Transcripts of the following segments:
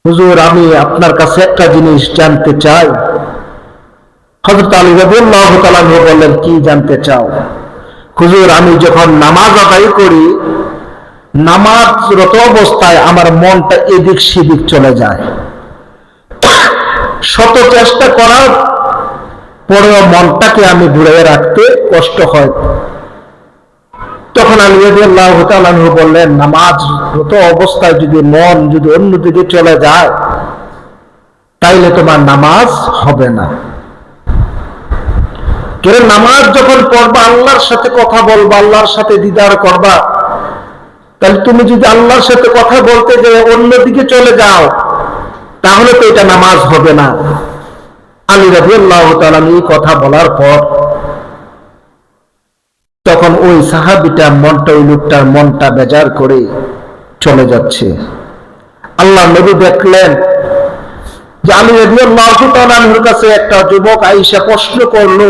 হুজুর, আমি আপনার কাছে একটা জিনিস জানতে চাই। হযরত আলী রাদিয়াল্লাহু তাআলা বললেন, কি জানতে চাও? হুজুর, আমি যখন নামাজ আদায় করি, নামাজরত অবস্থায় আমার মনটা এদিক সেদিক চলে যায়। শত চেষ্টা করার পরেও মনটাকে আমি ঘুরিয়ে রাখতে কষ্ট হয়। তখন আলী রাদিয়াল্লাহু তাআলা বললেন, নামাজরত অবস্থায় যদি মন যদি অন্যদিকে চলে যায়, তাইলে তোমার নামাজ হবে না। কারণ নামাজ যখন পড়বা, আল্লাহর সাথে কথা বলবা, আল্লাহর সাথে দিদার করবা, তাহলে তুমি যদি আল্লাহর সাথে কথা বলতে যে অন্যদিকে চলে যাও, তাহলে তো এটা নামাজ হবে না। আলী রাদিয়াল্লাহু তাআলা এই কথা বলার পর তখন ওই সাহাবীটা ওই লোকটার মনটা বেজার করে চলে যাচ্ছে। আল্লাহ নবী দেখলেন যে আলী রাদিয়াল্লাহু তাআলার কাছে একটা যুবক আয়েশা প্রশ্ন করলো,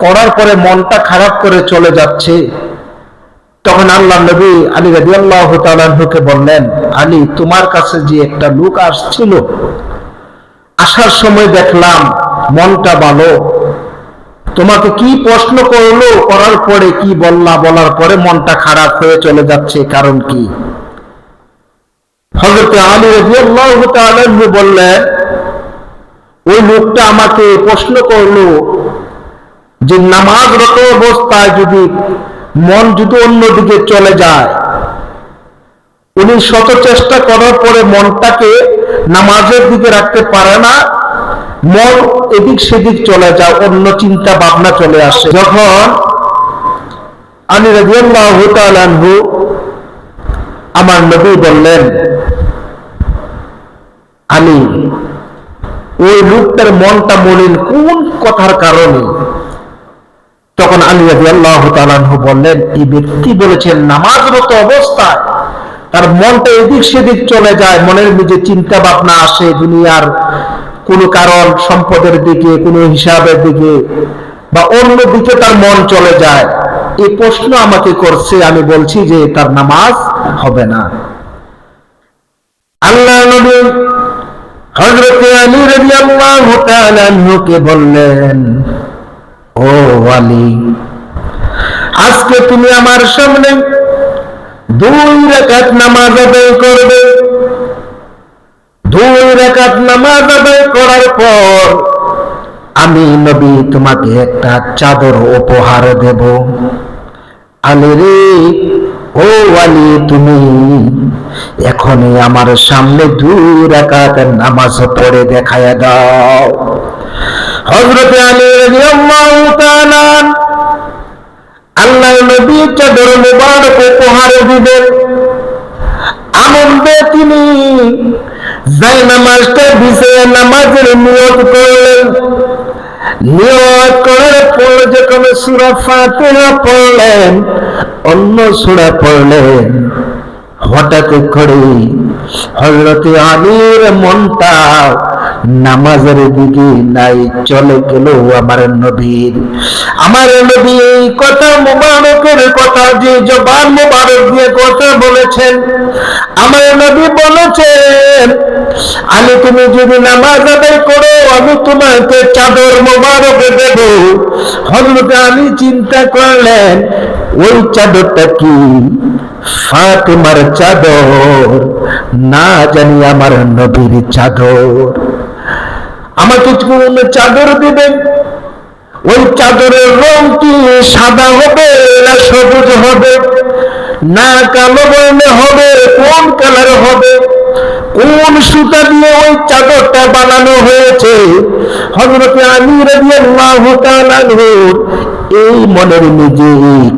করার পরে মনটা খারাপ করে চলে যাচ্ছে। তখন আল্লাহ নবী আলী রাদিয়াল্লাহু তাআলাকে বললেন, আলী, তোমার কাছে যে একটা লোক আসছিল, আসার সময় দেখলাম মনটা ভালো, তোমাকে কি প্রশ্ন করলো, করার পরে কি বললা, বলার পরে মনটা খারাপ হয়ে চলে যাচ্ছে, কারণ কি? হযরত আলী রাদিয়াল্লাহু তাআলা বললেন, ওই লোকটা আমাকে প্রশ্ন করলো যে নামাজরত অবস্থায় যদি মন যদি অন্যদিকে চলে যায়, উনি শত চেষ্টা করার পরে মনটাকে নামাজের দিকে রাখতে পারে না, মন এদিক সেদিক চলে যায়, অন্য চিন্তা ভাবনা চলে আসে। যখন আলী রাদিয়াল্লাহু তাআলা আমার নবী বললেন, আলী, ওই লোকটার মনটা মলিন কোন কথার কারণে? তখন আলী রাদিয়াল্লাহু তাআলা বললেন, এই ব্যক্তি বলেছেন নামাজরত অবস্থায় তার মনটা এদিক সেদিক চলে যায়, মনের মধ্যে চিন্তা ভাবনা আসে দুনিয়ার কোনো কারণ, সম্পদের দিকে, কোনো হিসাবের দিকে বা অন্য দিকে তার মন চলে যায়। এই প্রশ্ন আমাকে করছে, আমি বলছি যে তার নামাজ হবে না। আল্লাহ নবী হযরত আলী রাদিয়াল্লাহু তাআলা কে বললেন, ও আলী, আজকে তুমি আমার সামনে 2 রাকাত নামাজ আদায় করবে। 2 রাকাত নামাজ আদায় করার পর আমি নবী তোমাকে একটা চাদর উপহার দেব। আলী রে, ও আলী, তুমি এখনই আমার সামনে 2 রাকাত নামাজ পড়ে দেখায়া দাও। হযরত আলী রাদিয়াল্লাহু তাআলা আল্লাহর নবী চাদর মুবারক উপহার দিবেন। আনন্দে তিনি নামাজটা বিছিয়ে নামাজের নিয়ত করলেন। নিয়ত করার পর যখন সূরা ফাতিহা পড়লেন, অন্য সূরা পড়লেন, হঠাৎ করে হযরত আলীর মনটা নামাজের দিকে নাই, চলে গেল আমার নবীর। আমার নবী এই কথা মুবারকের কথা যে জবান মুবারক দিয়ে কথা বলেছেন, আমার নবী বলেছেন, আলী, তুমি যদি নামাজ আদায় করো, আমি তোমাকে চাদর মুবারক দেব। হযরত আলী চিন্তা করলেন, ওই চাদরটা কি ফাতেমার চাদর, না জানি আমার নবীর চাদর। আমাকে কোন চাদর দিবেন? ওই চাদরের রং কি সাদা হবে না সবুজ হবে না কালো বর্ণে হবে, কোন কালার হবে, কোন সুতা দিয়ে ওই চাদরটা বানানো হয়েছে? হযরত আলী রাদিয়াল্লাহু তাআলা এই মনের নিজে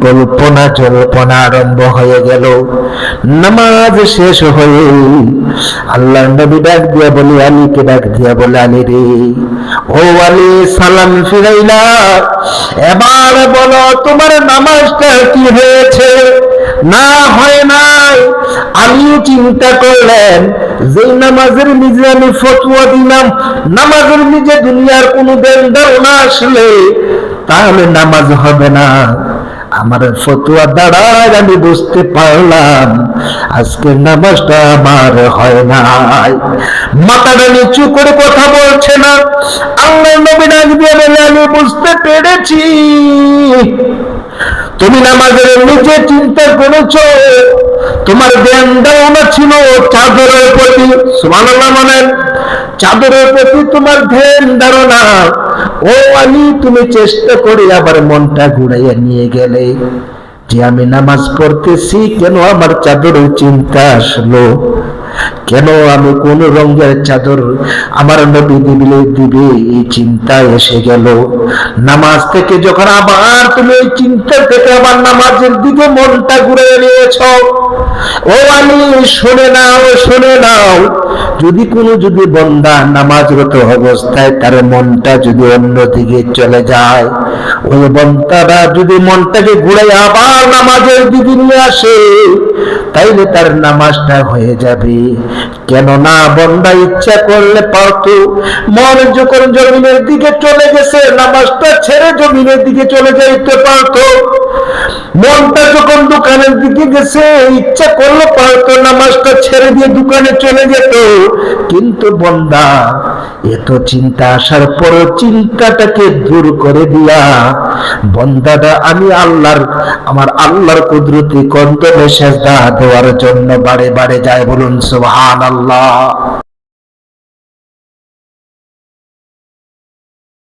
কল্পনা জল্পনা আরম্ভ হয়ে গেল। নামাজ শেষ হয়ে আল্লাহর নবী ডাক দিয়া বলে, আলীকে ডাক দিয়া বলে, আলী রে, ও আলী, সালাম ফিরাইলা, এবার বলো তোমার নামাজটা কি হয়েছে? না হয় নাই। আলী চিন্তা করলেন, যে নামাজের নিজে আমি ফতোয়া দিলাম, নামাজের নিজে দুনিয়ার কোনো ধারণা আসলে তাহলে নামাজ হবে না। আমার ফতুয়া দ্বারাই আমি বুঝতে পারলাম আজকের নামাজটা আমার হয় নাই। মাথাটা নিচু করে কথা বলছে না। আল্লাহর নবী ডাক দিয়ে বলে, আমি বুঝতে পেরেছি তুমি নামাজের নিজে চিন্তা করেছো, তোমার ধ্যান ধারণা ছিল চাদরের প্রতি। সুবহানাল্লাহ বলেন। চাদরের প্রতি তোমার ধ্যান ধারণা। ও আলী, তুমি চেষ্টা করে আবার মনটা ঘুরাইয়া নিয়ে গেলে যে আমি নামাজ পড়তেছি, কেন আমার চাদরের চিন্তা আসলো, কেন আমি কোন রঙের চাদর আমার নবী দিবে এই চিন্তা এসে গেল। নামাজ থেকে যখন আবার তুমি এই চিন্তা থেকে আবার নামাজের দিকে মনটা ঘুরে নিয়েছ, ও আলী শুনে নাও, যদি বান্দা নামাজরত অবস্থায় তার মনটা যদি অন্যদিকে চলে যায়, ওই বান্দারা যদি মনটাকে ঘুরে আবার নামাজের দিকে নিয়ে আসে, তাইলে তার নামাজটা হয়ে যাবে। কেননা বান্দা ইচ্ছা করলে পারতো, মন যখন জমিনের দিকে চলে গেছে নামাজটা ছেড়ে জমিনের দিকে চলে যাইতে পারতো। মনটা যখন দোকানের দিকে গেছে ইচ্ছা করলে পারতো নামাজটা ছেড়ে দিয়ে দোকানে চলে যেত। কিন্তু বান্দা এত চিন্তা আসার পর চিন্তাটাকে দূর করে দিয়া বান্দাটা আমার আল্লাহর কুদরতি কদমে সেজদা দেওয়ার জন্য বারে বারে যায়। বলুন সুবহানাল্লাহ।